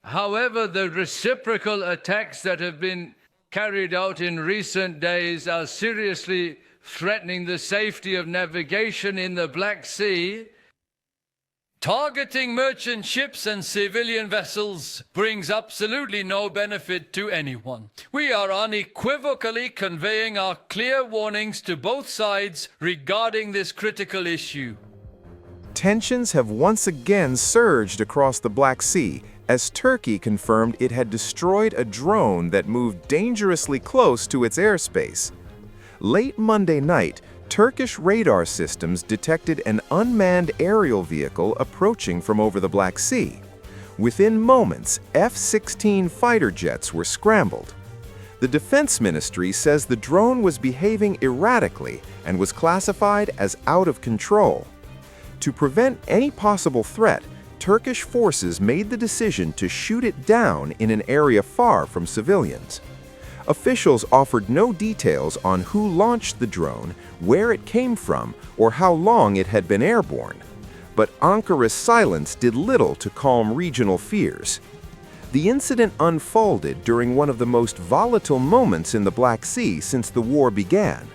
However, the reciprocal attacks that have been carried out in recent days are seriously threatening the safety of navigation in the Black Sea. Targeting merchant ships and civilian vessels brings absolutely no benefit to anyone. We are unequivocally conveying our clear warnings to both sides regarding this critical issue. Tensions have once again surged across the Black Sea as Turkey confirmed it had destroyed a drone that moved dangerously close to its airspace. Late Monday night, Turkish radar systems detected an unmanned aerial vehicle approaching from over the Black Sea. Within moments, F-16 fighter jets were scrambled. The Defense Ministry says the drone was behaving erratically and was classified as out of control. To prevent any possible threat, Turkish forces made the decision to shoot it down in an area far from civilians. Officials offered no details on who launched the drone, where it came from, or how long it had been airborne. But Ankara's silence did little to calm regional fears. The incident unfolded during one of the most volatile moments in the Black Sea since the war began.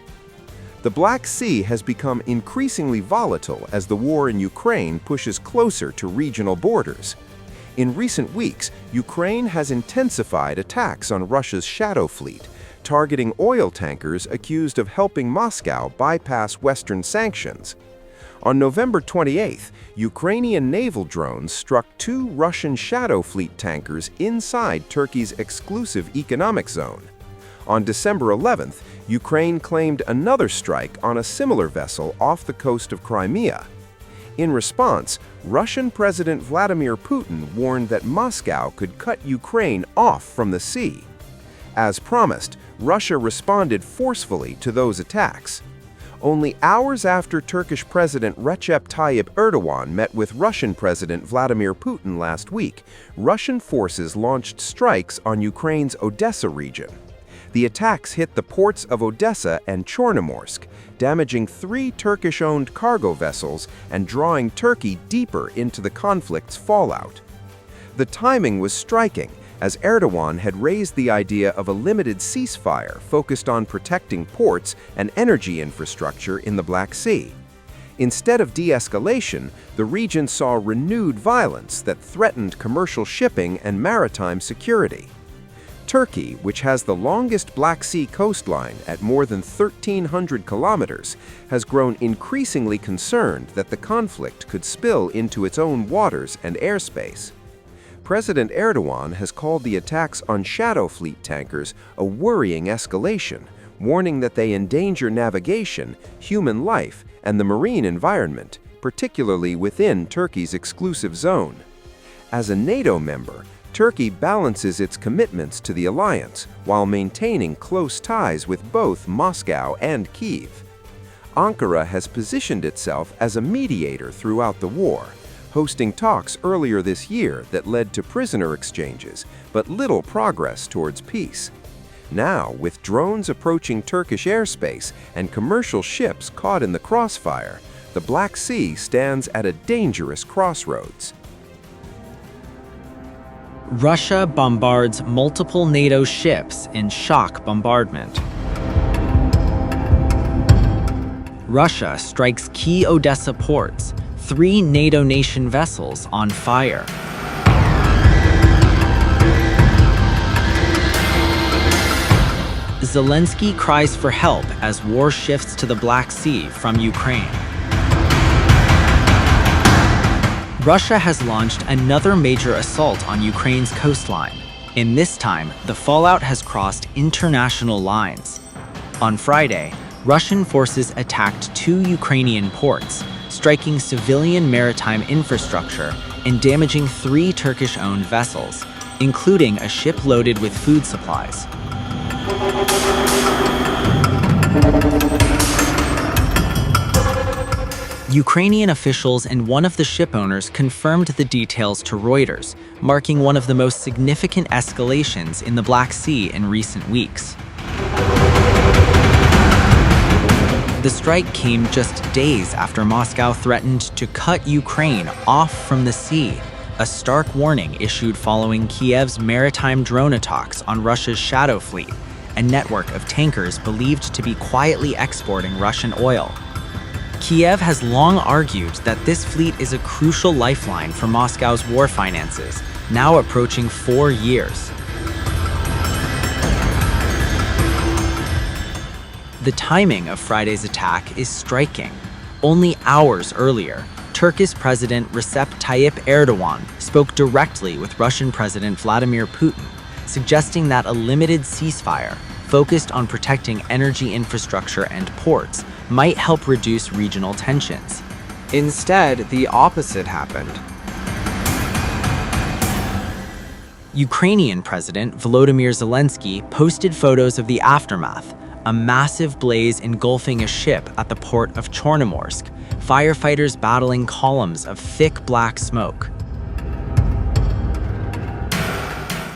The Black Sea has become increasingly volatile as the war in Ukraine pushes closer to regional borders. In recent weeks, Ukraine has intensified attacks on Russia's shadow fleet, targeting oil tankers accused of helping Moscow bypass Western sanctions. On November 28th, Ukrainian naval drones struck 2 Russian shadow fleet tankers inside Turkey's exclusive economic zone. On December 11th, Ukraine claimed another strike on a similar vessel off the coast of Crimea. In response, Russian President Vladimir Putin warned that Moscow could cut Ukraine off from the sea. As promised, Russia responded forcefully to those attacks. Only hours after Turkish President Recep Tayyip Erdogan met with Russian President Vladimir Putin last week, Russian forces launched strikes on Ukraine's Odessa region. The attacks hit the ports of Odessa and Chornomorsk, damaging 3 Turkish-owned cargo vessels and drawing Turkey deeper into the conflict's fallout. The timing was striking, as Erdogan had raised the idea of a limited ceasefire focused on protecting ports and energy infrastructure in the Black Sea. Instead of de-escalation, the region saw renewed violence that threatened commercial shipping and maritime security. Turkey, which has the longest Black Sea coastline at more than 1,300 kilometers, has grown increasingly concerned that the conflict could spill into its own waters and airspace. President Erdogan has called the attacks on shadow fleet tankers a worrying escalation, warning that they endanger navigation, human life, and the marine environment, particularly within Turkey's exclusive zone. As a NATO member, Turkey balances its commitments to the alliance while maintaining close ties with both Moscow and Kyiv. Ankara has positioned itself as a mediator throughout the war, hosting talks earlier this year that led to prisoner exchanges, but little progress towards peace. Now, with drones approaching Turkish airspace and commercial ships caught in the crossfire, the Black Sea stands at a dangerous crossroads. Russia bombards multiple NATO ships in shock bombardment. Russia strikes key Odessa ports, 3 NATO nation vessels on fire. Zelensky cries for help as war shifts to the Black Sea from Ukraine. Russia has launched another major assault on Ukraine's coastline. In this time, the fallout has crossed international lines. On Friday, Russian forces attacked 2 Ukrainian ports, striking civilian maritime infrastructure and damaging 3 Turkish-owned vessels, including a ship loaded with food supplies. Ukrainian officials and one of the ship owners confirmed the details to Reuters, marking one of the most significant escalations in the Black Sea in recent weeks. The strike came just days after Moscow threatened to cut Ukraine off from the sea, a stark warning issued following Kiev's maritime drone attacks on Russia's Shadow Fleet, a network of tankers believed to be quietly exporting Russian oil. Kyiv has long argued that this fleet is a crucial lifeline for Moscow's war finances, now approaching 4 years. The timing of Friday's attack is striking. Only hours earlier, Turkish President Recep Tayyip Erdogan spoke directly with Russian President Vladimir Putin, suggesting that a limited ceasefire focused on protecting energy infrastructure and ports might help reduce regional tensions. Instead, the opposite happened. Ukrainian President Volodymyr Zelensky posted photos of the aftermath, a massive blaze engulfing a ship at the port of Chornomorsk, firefighters battling columns of thick black smoke.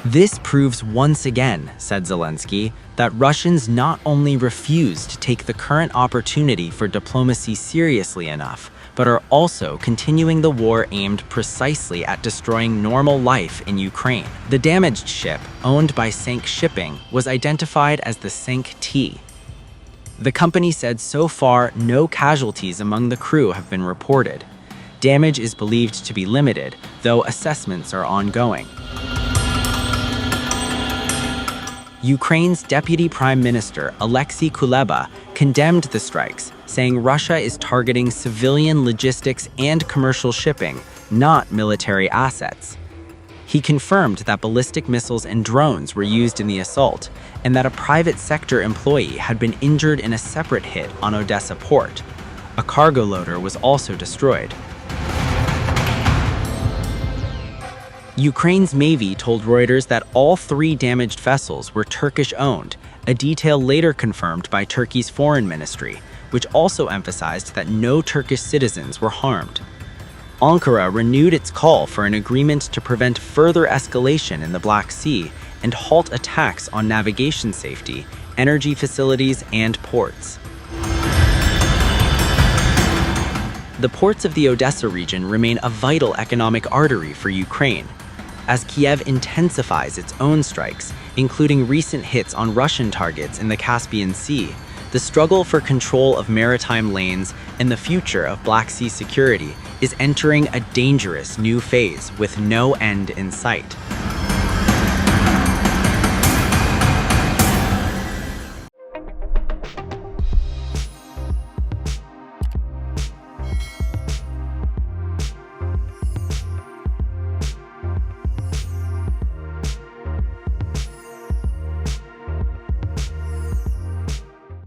This proves once again, said Zelensky, that Russians not only refuse to take the current opportunity for diplomacy seriously enough, but are also continuing the war aimed precisely at destroying normal life in Ukraine. The damaged ship, owned by Sank Shipping, was identified as the Sank T. The company said so far no casualties among the crew have been reported. Damage is believed to be limited, though assessments are ongoing. Ukraine's Deputy Prime Minister Alexei Kuleba condemned the strikes, saying Russia is targeting civilian logistics and commercial shipping, not military assets. He confirmed that ballistic missiles and drones were used in the assault, and that a private sector employee had been injured in a separate hit on Odessa port. A cargo loader was also destroyed. Ukraine's Navy told Reuters that all 3 damaged vessels were Turkish-owned, a detail later confirmed by Turkey's foreign ministry, which also emphasized that no Turkish citizens were harmed. Ankara renewed its call for an agreement to prevent further escalation in the Black Sea and halt attacks on navigation safety, energy facilities, and ports. The ports of the Odessa region remain a vital economic artery for Ukraine. As Kyiv intensifies its own strikes, including recent hits on Russian targets in the Caspian Sea, the struggle for control of maritime lanes and the future of Black Sea security is entering a dangerous new phase with no end in sight.